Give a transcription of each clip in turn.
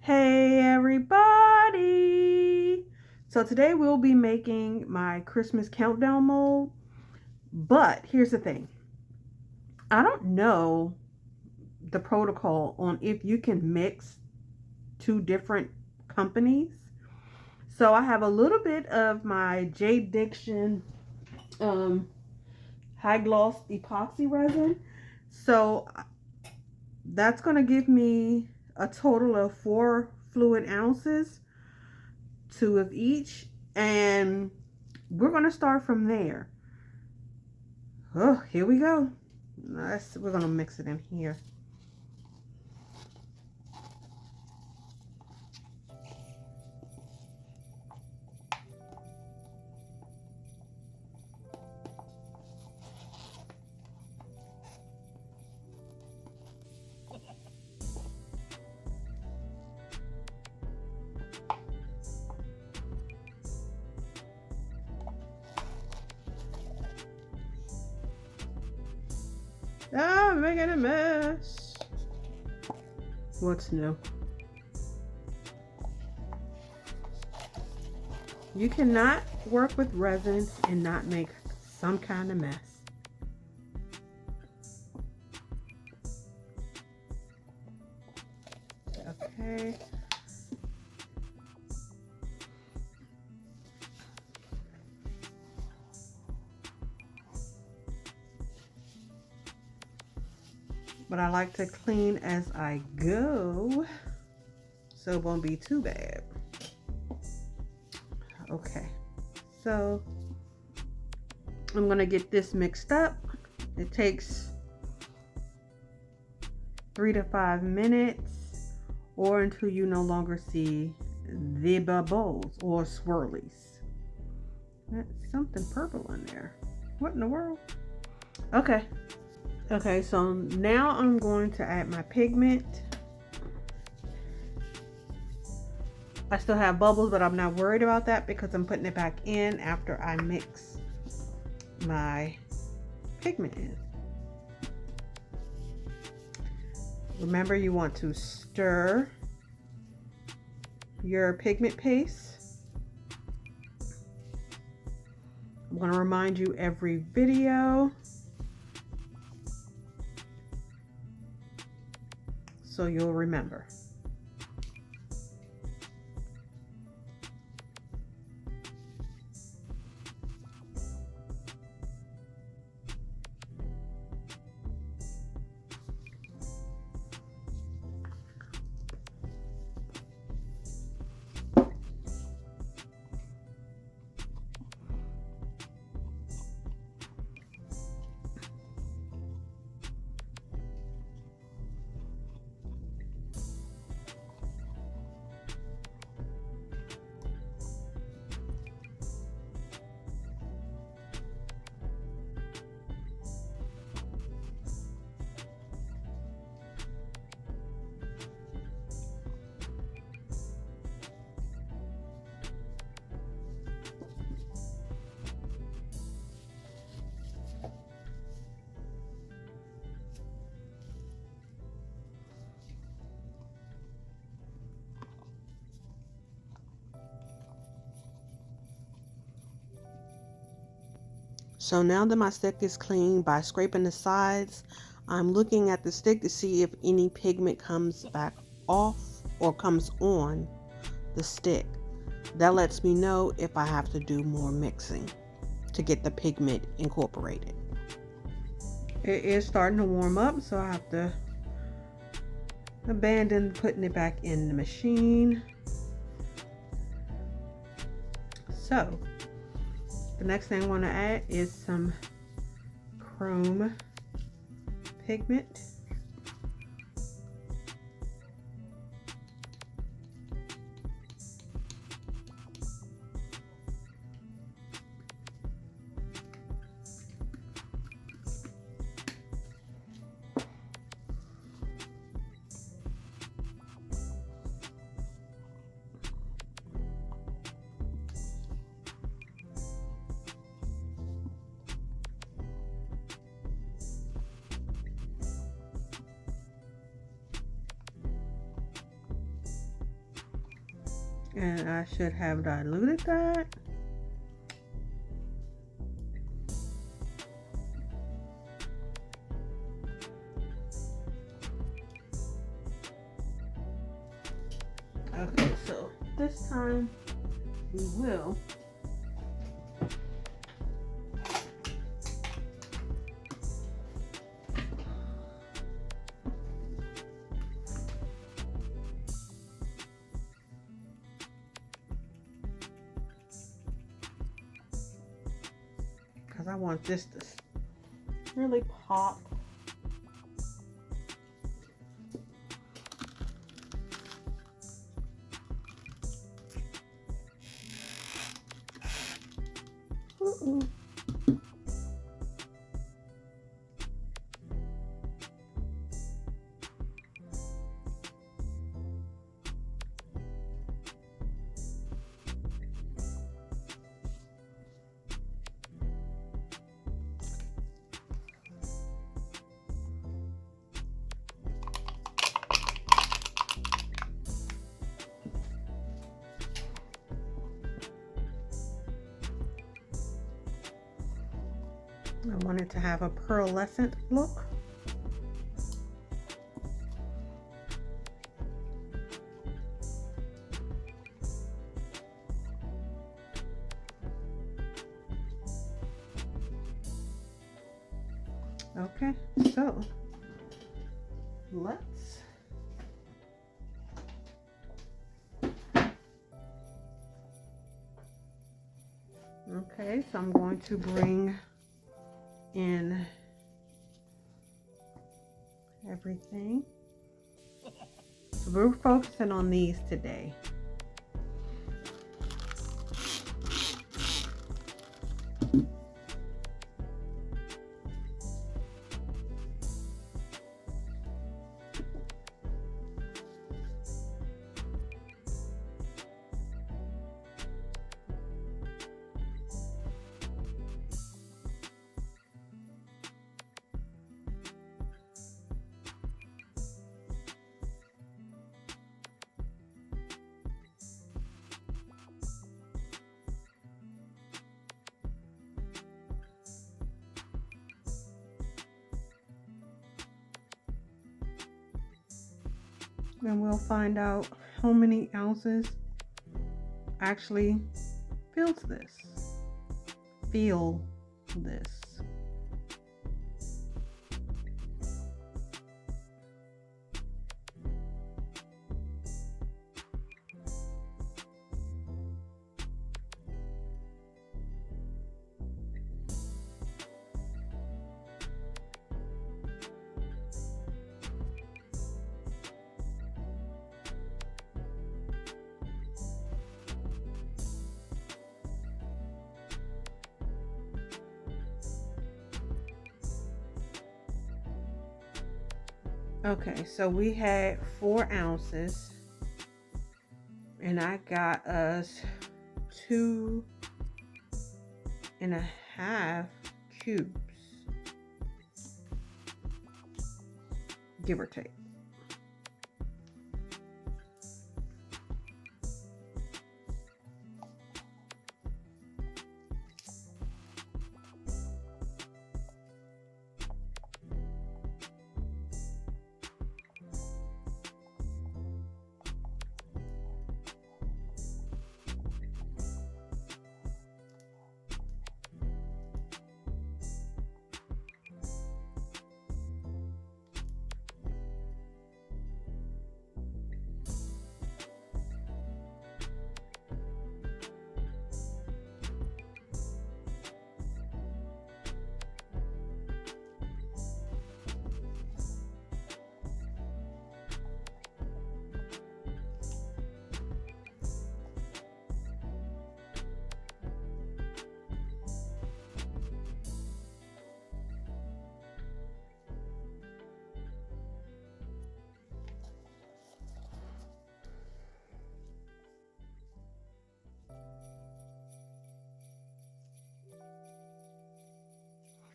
Hey everybody! So today we'll be making my Christmas countdown mold. But here's the thing. I don't know the protocol on if you can mix two different companies. So I have a little bit of my J. Diction high gloss epoxy resin. So that's going to give me a total of 4 fluid ounces, 2 of each, and we're going to start from there. Oh, here we go. We're going to mix it in here. Ah, I'm making a mess. What's new? You cannot work with resin and not make some kind of mess. Okay. But I like to clean as I go, so it won't be too bad. Okay, so I'm gonna get this mixed up. It takes 3 to 5 minutes, or until you no longer see the bubbles or swirlies. That's something purple in there. What in the world? Okay, so now I'm going to add my pigment. I still have bubbles, but I'm not worried about that because I'm putting it back in after I mix my pigment in. Remember, you want to stir your pigment paste. I'm going to remind you every video, so you'll remember. So now that my stick is clean, by scraping the sides, I'm looking at the stick to see if any pigment comes back off or comes on the stick. That lets me know if I have to do more mixing to get the pigment incorporated. It is starting to warm up, so I have to abandon putting it back in the machine. So the next thing I want to add is some chrome pigment. And I should have diluted that. Okay, so this time we will because I want this to really pop. I want it to have a pearlescent look. Okay, so let's okay, so I'm going to bring in everything. So we're focusing on these today. And we'll find out how many ounces actually feel this. Okay, so we had 4 ounces and I got us 2.5 cubes, give or take.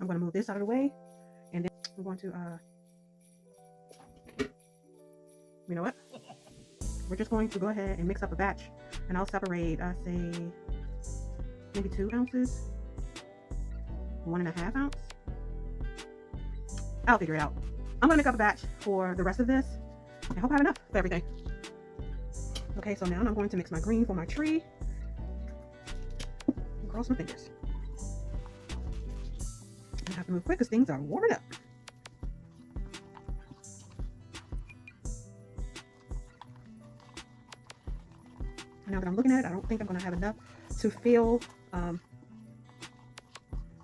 I'm going to move this out of the way, and then I'm going to, you know what? We're just going to go ahead and mix up a batch And I'll separate, I say, maybe 2 ounces, 1.5 ounce. I'll figure it out. I'm gonna make up a batch for the rest of this. I hope I have enough for everything. Okay, so now I'm going to mix my green for my tree. And cross my fingers. I have to move quick because things are warming up. Now that I'm looking at it, I don't think I'm going to have enough to fill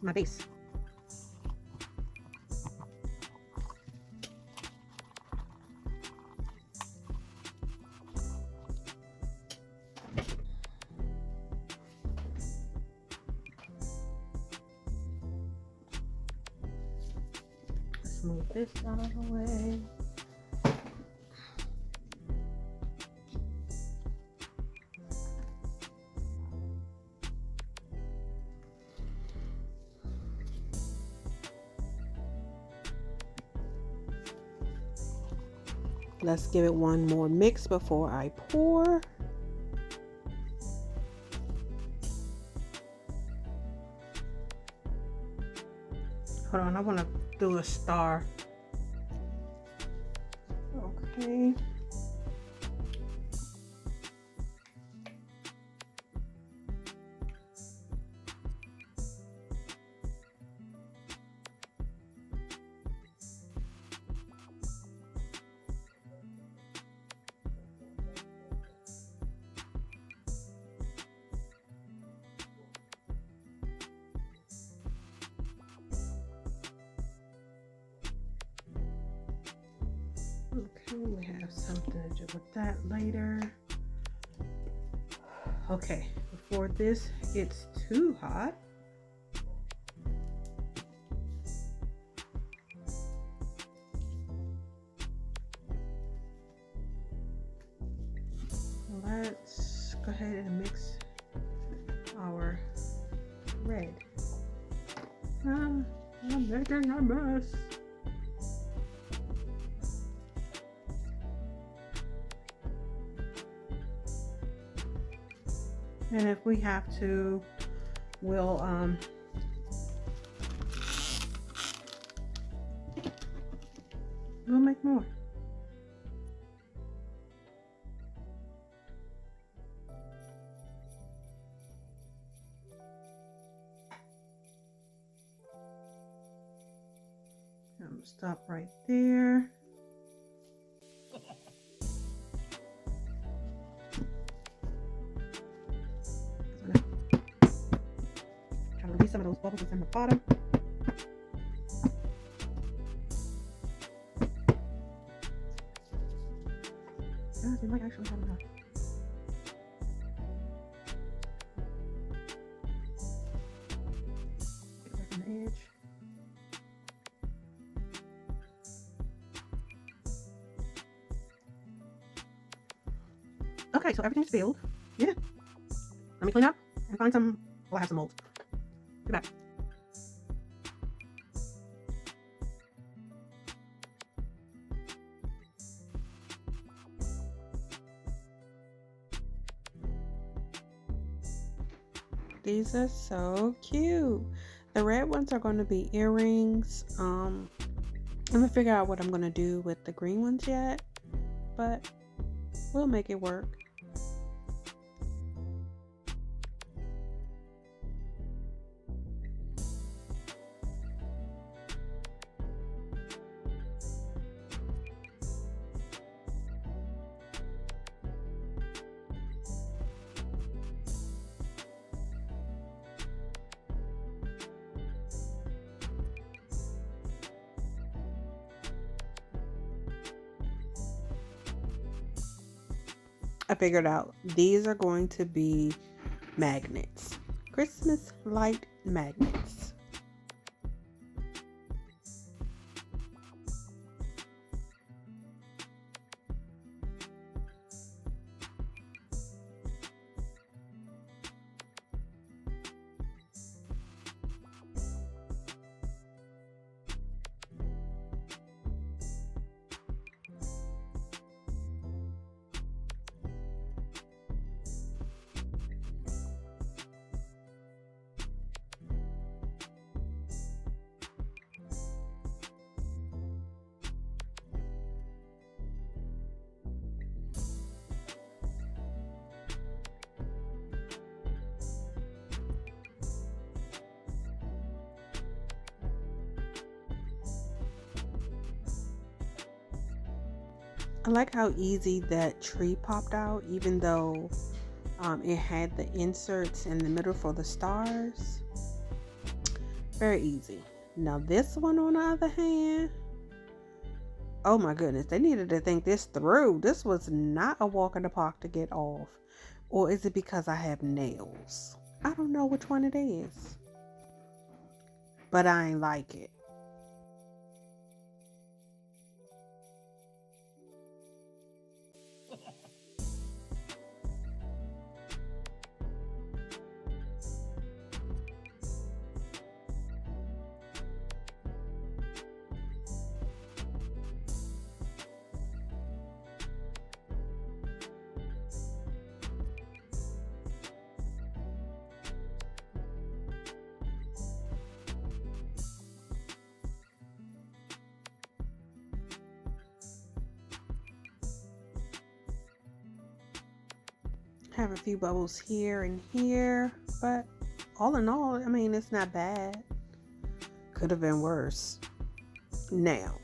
my base. Let's move this out of the way. Let's give it one more mix before I pour. Hold on, I want to do a star. Okay. Okay, we have something to do with that later. Okay, before this gets too hot, let's go ahead and mix our red. I'm making a mess. And if we have to, we'll make more. I'm gonna stop right there. Try to release some of those bubbles that's in the bottom. Yeah, they might actually have enough. Get away from the edge. Okay, so everything's filled. Yeah. Let me clean up and find some. Oh, I have some mold. Get back. These are so cute. The red ones are going to be earrings. I'm gonna figure out what I'm gonna do with the green ones yet, but we'll make it work. I figured out these are going to be magnets, Christmas light magnets. I like how easy that tree popped out, even though it had the inserts in the middle for the stars. Very easy. Now this one on the other hand, oh my goodness, they needed to think this through. This was not a walk in the park to get off. Or is it because I have nails? I don't know which one it is. But I ain't like it. Have a few bubbles here and here, but all in all, I mean, it's not bad. Could have been worse. Now,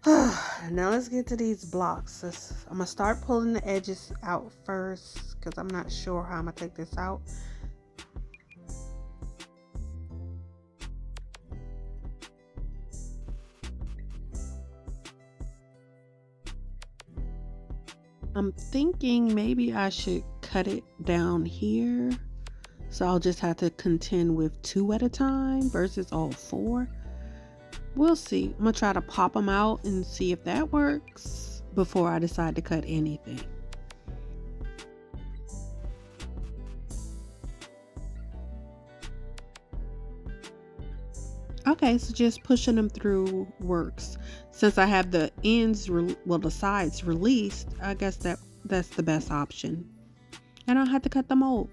now let's get to these blocks. I'm gonna start pulling the edges out first because I'm not sure how I'm gonna take this out. I'm thinking maybe I should cut it down here. So I'll just have to contend with 2 at a time versus all 4. We'll see. I'm gonna try to pop them out and see if that works before I decide to cut anything. Okay, so just pushing them through works. Since I have the ends, the sides released, I guess that's the best option. I don't have to cut the mold.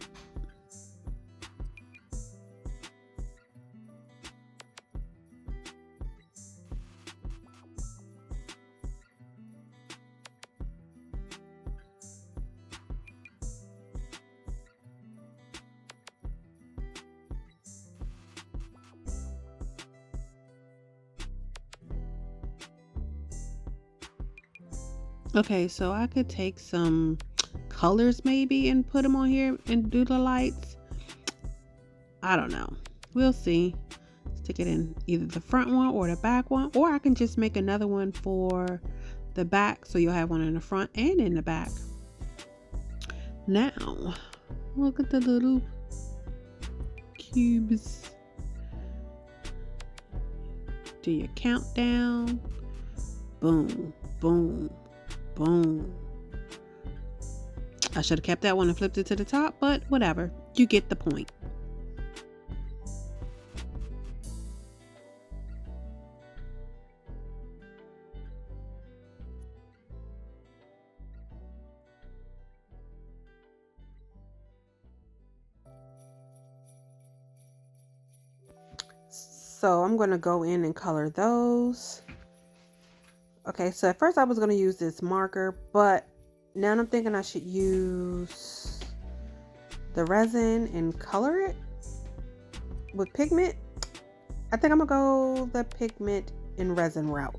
Okay, so I could take some colors maybe and put them on here and do the lights. I don't know. We'll see. Stick it in either the front one or the back one, or I can just make another one for the back so you'll have one in the front and in the back. Now, look at the little cubes. Do your countdown. Boom, boom, boom. I should have kept that one and flipped it to the top, but whatever. You get the point. So I'm going to go in and color those. Okay, so at first I was going to use this marker, but now I'm thinking I should use the resin and color it with pigment. I think I'm going to go the pigment and resin route.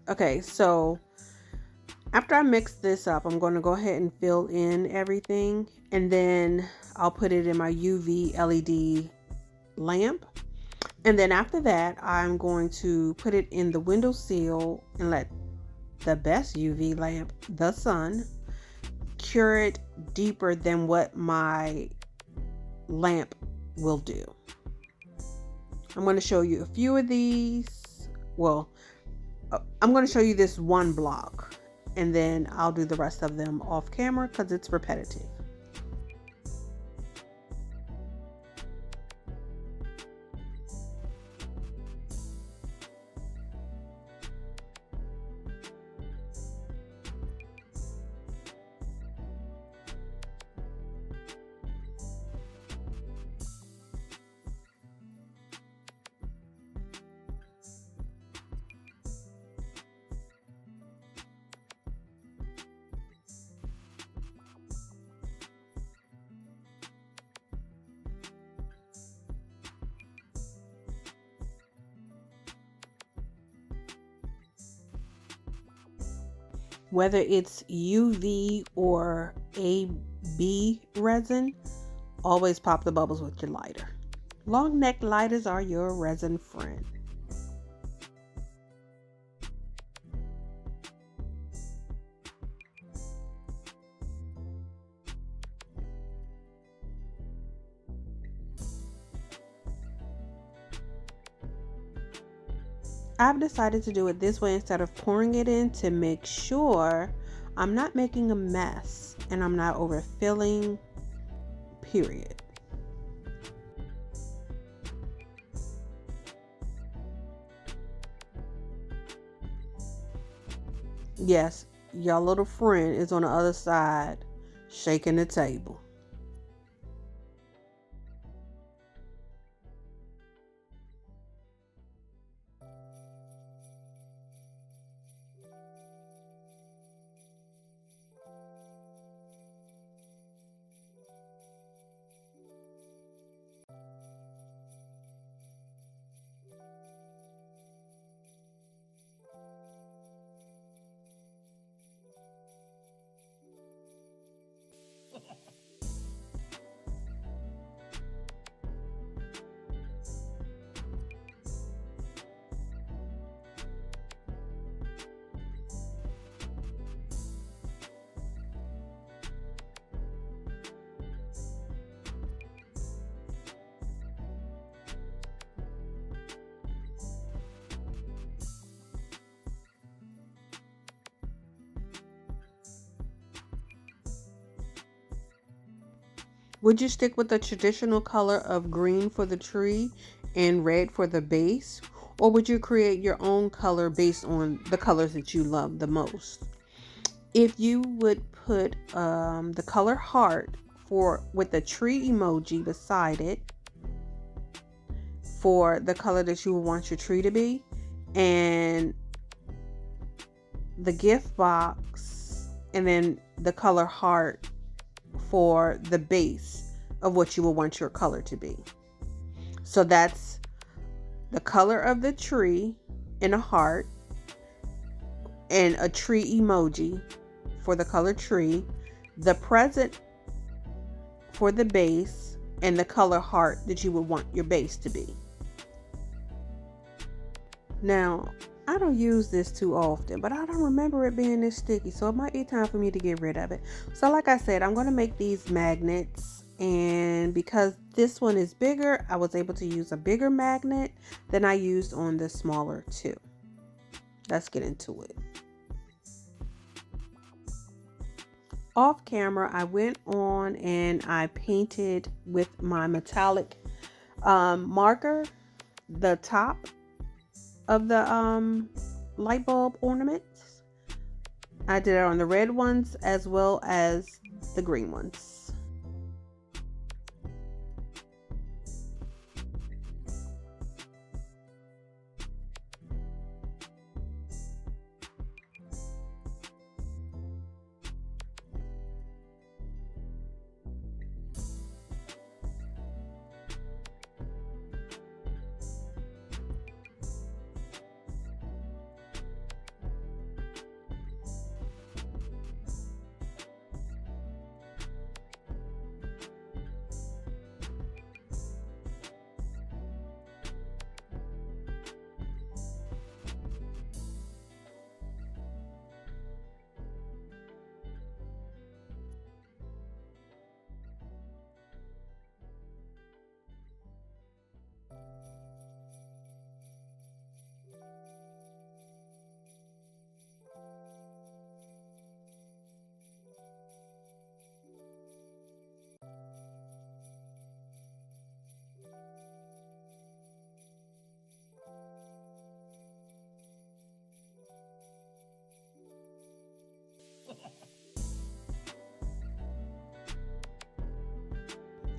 Okay, so after I mix this up, I'm going to go ahead and fill in everything, and then I'll put it in my UV LED lamp. And then after that, I'm going to put it in the windowsill and let the best UV lamp, the sun, cure it deeper than what my lamp will do. I'm going to show you a few of these. Well, I'm going to show you this one block, and then I'll do the rest of them off camera because it's repetitive. Whether it's UV or AB resin, always pop the bubbles with your lighter. Long neck lighters are your resin friend. I've decided to do it this way instead of pouring it in to make sure I'm not making a mess and I'm not overfilling, period. Yes, your little friend is on the other side shaking the table. Would you stick with the traditional color of green for the tree and red for the base? Or would you create your own color based on the colors that you love the most? If you would put the color heart with the tree emoji beside it for the color that you would want your tree to be, and the gift box, and then the color heart for the base of what you will want your color to be. So that's the color of the tree in a heart, and a tree emoji for the color tree, the present for the base, and the color heart that you would want your base to be. Now, I don't use this too often, but I don't remember it being this sticky, so it might be time for me to get rid of it. So like I said, I'm going to make these magnets, and because this one is bigger, I was able to use a bigger magnet than I used on the smaller two. Let's get into it. Off camera, I went on and I painted with my metallic marker the top of the light bulb ornaments. I did it on the red ones as well as the green ones.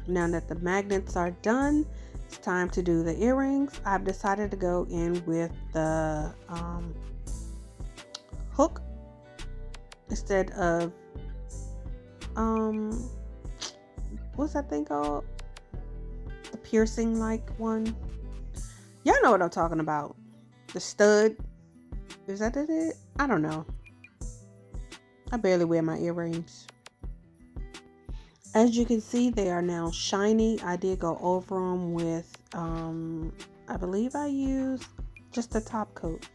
Now that the magnets are done, it's time to do the earrings. I've decided to go in with the hook instead of what's that thing called? The piercing like one. Y'all know what I'm talking about. The stud. Is that it? I don't know. I barely wear my earrings. As you can see, they are now shiny. I did go over them with, I believe I used just a top coat.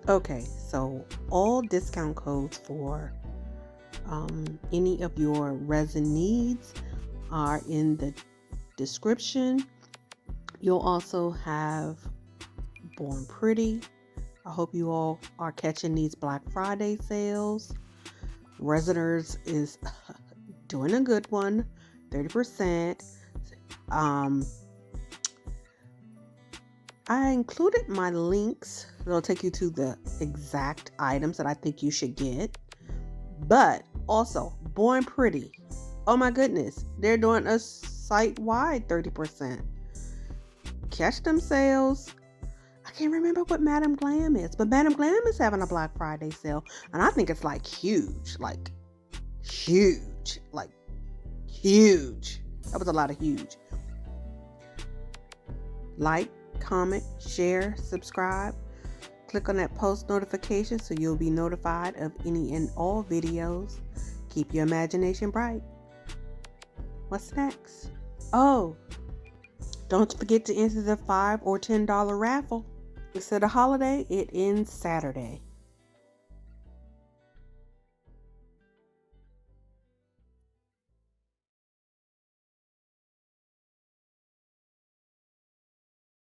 Okay, so all discount codes for any of your resin needs are in the description. You'll also have Born Pretty. I hope you all are catching these Black Friday sales. Resiners is doing a good one, 30%. I included my links. It'll take you to the exact items that I think you should get. But also, Born Pretty. Oh my goodness. They're doing a site-wide 30%. Catch them sales. I can't remember what Madam Glam is. But Madam Glam is having a Black Friday sale. And I think it's like huge. Like huge. Like huge. That was a lot of huge. Like, comment, share, subscribe. Click on that post notification so you'll be notified of any and all videos. Keep your imagination bright. What's next? Oh, don't forget to enter the $5 or $10 raffle. Instead of holiday, it ends Saturday.